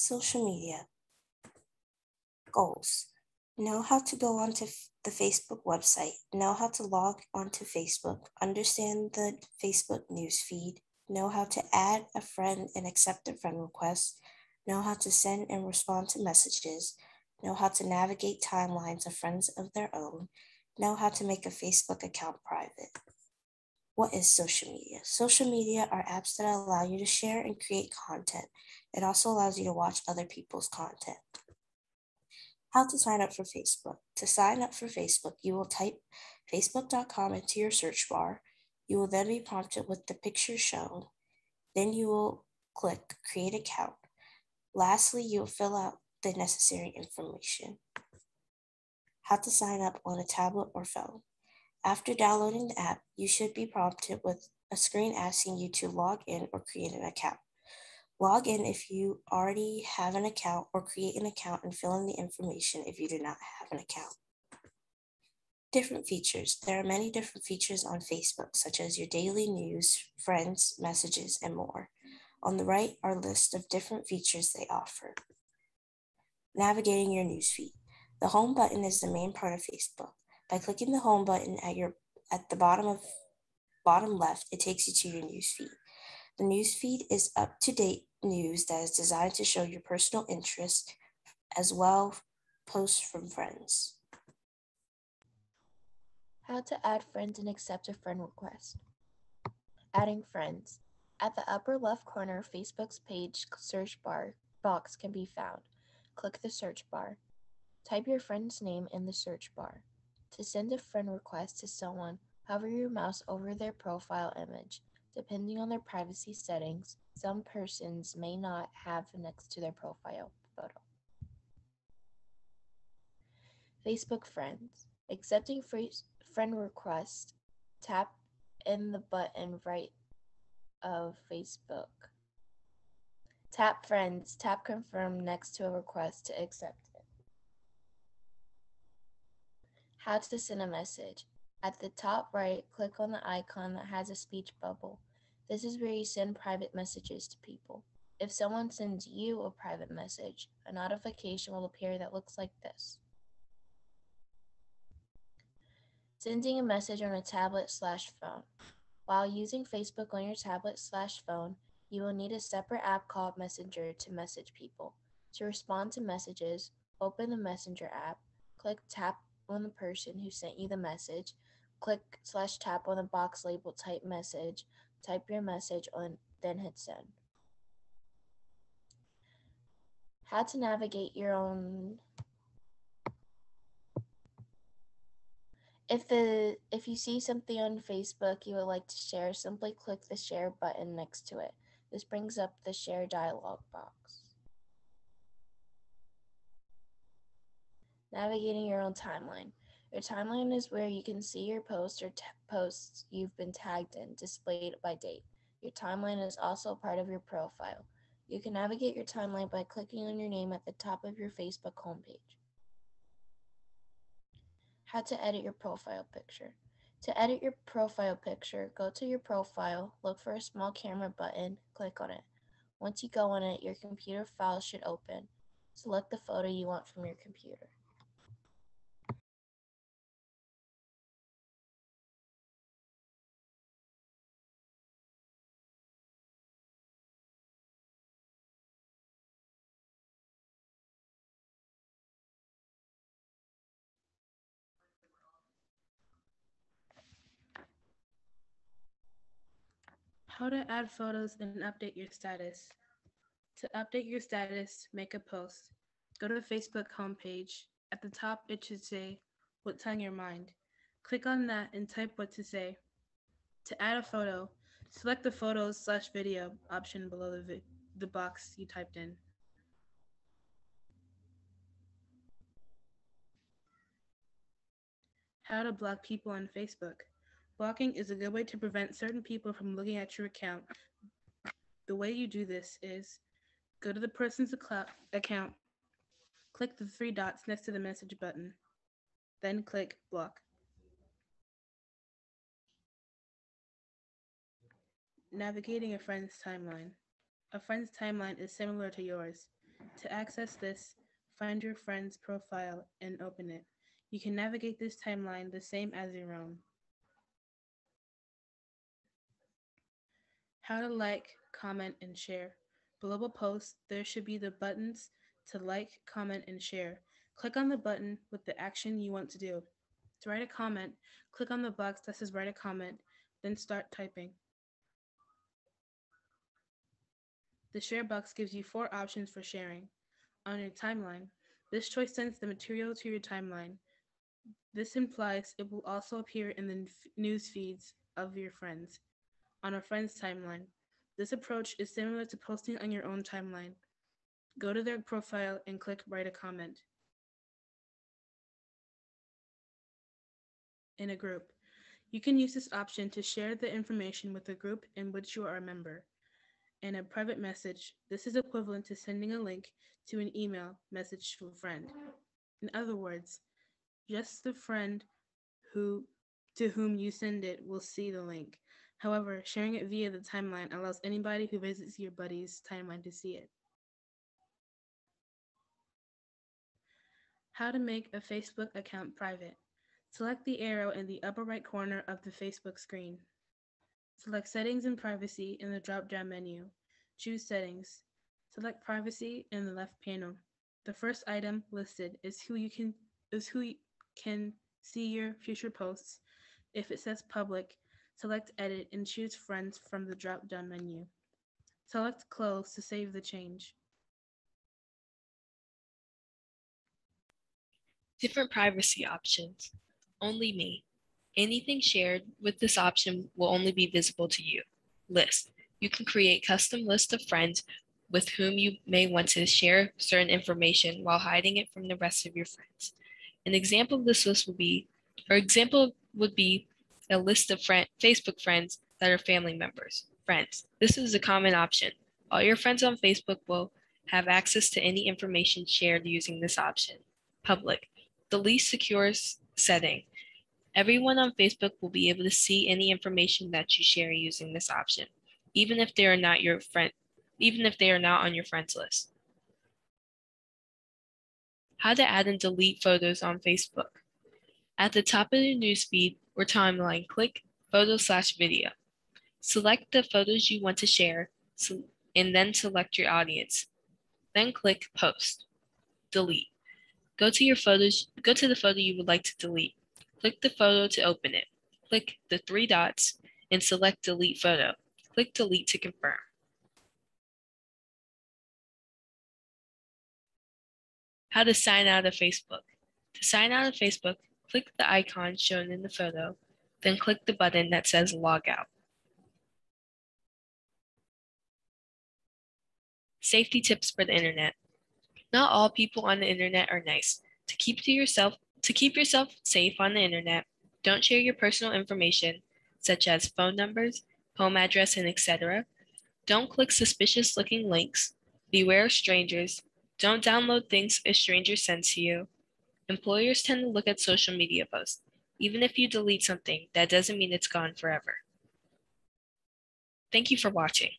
Social media. Goals. Know how to go onto the Facebook website. Know how to log onto Facebook. Understand the Facebook news feed. Know how to add a friend and accept a friend request. Know how to send and respond to messages. Know how to navigate timelines of friends of their own. Know how to make a Facebook account private. What is social media? Social media are apps that allow you to share and create content. It also allows you to watch other people's content. How to sign up for Facebook. To sign up for Facebook, you will type facebook.com into your search bar. You will then be prompted with the picture shown. Then you will click Create Account. Lastly, you will fill out the necessary information. How to sign up on a tablet or phone. After downloading the app, you should be prompted with a screen asking you to log in or create an account. Log in if you already have an account, or create an account and fill in the information if you do not have an account. Different features. There are many different features on Facebook, such as your daily news, friends, messages, and more. On the right are a list of different features they offer. Navigating your newsfeed. The home button is the main part of Facebook. By clicking the home button at the bottom left, it takes you to your newsfeed. The newsfeed is up-to-date news that is designed to show your personal interests, as well as posts from friends. How to add friends and accept a friend request. Adding friends. At the upper left corner of Facebook's page search bar box can be found. Click the search bar. Type your friend's name in the search bar. To send a friend request to someone, hover your mouse over their profile image. Depending on their privacy settings, some persons may not have next to their profile photo. Facebook Friends. Accepting friend request. Tap in the button right of Facebook. Tap Friends. Tap Confirm next to a request to accept it. How to send a message. At the top right, click on the icon that has a speech bubble. This is where you send private messages to people. If someone sends you a private message, a notification will appear that looks like this. Sending a message on a tablet/phone. While using Facebook on your tablet/phone, you will need a separate app called Messenger to message people. To respond to messages, open the Messenger app, tap on the person who sent you the message, click/tap on the box labeled type message, type your message on, then hit send. How to navigate your own. If you see something on Facebook you would like to share, simply click the share button next to it. This brings up the share dialog box. Navigating your own timeline. Your timeline is where you can see your posts or posts you've been tagged in, displayed by date. Your timeline is also part of your profile. You can navigate your timeline by clicking on your name at the top of your Facebook homepage. How to edit your profile picture. To edit your profile picture, go to your profile, look for a small camera button, click on it. Once you go on it, your computer file should open. Select the photo you want from your computer. How to add photos and update your status. To update your status, make a post. Go to the Facebook homepage. At the top, it should say, "What's on your mind?" Click on that and type what to say. To add a photo, select the photos/video option below the box you typed in. How to block people on Facebook. Blocking is a good way to prevent certain people from looking at your account. The way you do this is go to the person's account, click the three dots next to the message button, then click block. Navigating a friend's timeline. A friend's timeline is similar to yours. To access this, find your friend's profile and open it. You can navigate this timeline the same as your own. How to like, comment, and share. Below a post, there should be the buttons to like, comment, and share. Click on the button with the action you want to do. To write a comment, click on the box that says write a comment, then start typing. The share box gives you 4 options for sharing. On your timeline, this choice sends the material to your timeline. This implies it will also appear in the news feeds of your friends. On a friend's timeline, this approach is similar to posting on your own timeline. Go to their profile and click write a comment. In a group, you can use this option to share the information with the group in which you are a member. In a private message, this is equivalent to sending a link to an email message to a friend. In other words, just the friend to whom you send it will see the link. However, sharing it via the timeline allows anybody who visits your buddy's timeline to see it. How to make a Facebook account private. Select the arrow in the upper right corner of the Facebook screen. Select Settings and Privacy in the drop-down menu. Choose Settings. Select Privacy in the left panel. The first item listed is who can see your future posts. If it says Public, select Edit and choose Friends from the drop-down menu. Select Close to save the change. Different privacy options. Only me. Anything shared with this option will only be visible to you. List. You can create custom lists of friends with whom you may want to share certain information while hiding it from the rest of your friends. An example of this list would be a list of Facebook friends that are family members. Friends. This is a common option. All your friends on Facebook will have access to any information shared using this option. Public. The least secure setting. Everyone on Facebook will be able to see any information that you share using this option, even if they are not on your friends list. How to add and delete photos on Facebook. At the top of the newsfeed or timeline, click Photo/Video. Select the photos you want to share and then select your audience. Then click Post. Delete. Go to the photo you would like to delete. Click the photo to open it. Click the 3 dots and select Delete Photo. Click Delete to confirm. How to sign out of Facebook. To sign out of Facebook, click the icon shown in the photo, then click the button that says Log Out. Safety tips for the internet. Not all people on the internet are nice. To keep yourself safe on the internet, don't share your personal information, such as phone numbers, home address, and etc. Don't click suspicious-looking links. Beware of strangers. Don't download things a stranger sends to you. Employers tend to look at social media posts. Even if you delete something, that doesn't mean it's gone forever. Thank you for watching.